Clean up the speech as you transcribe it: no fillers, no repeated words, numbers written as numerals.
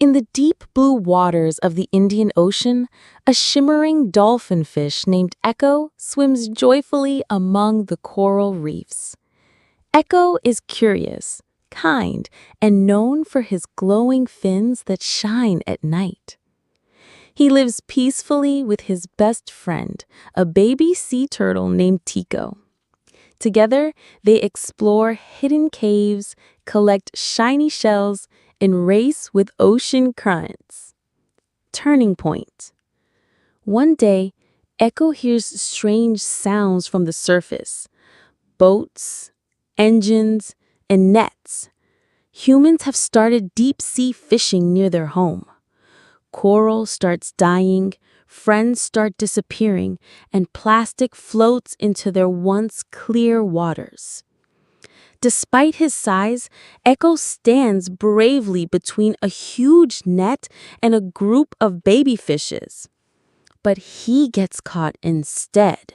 In the deep blue waters of the Indian Ocean, a shimmering dolphinfish named Echo swims joyfully among the coral reefs. Echo is curious, kind, and known for his glowing fins that shine at night. He lives peacefully with his best friend, a baby sea turtle named Tico. Together, they explore hidden caves, collect shiny shells, and race with ocean currents. Turning point. One day, Echo hears strange sounds from the surface. Boats, engines, and nets. Humans have started deep-sea fishing near their home. Coral starts dying, friends start disappearing, and plastic floats into their once clear waters. Despite his size, Echo stands bravely between a huge net and a group of baby fishes. But he gets caught instead.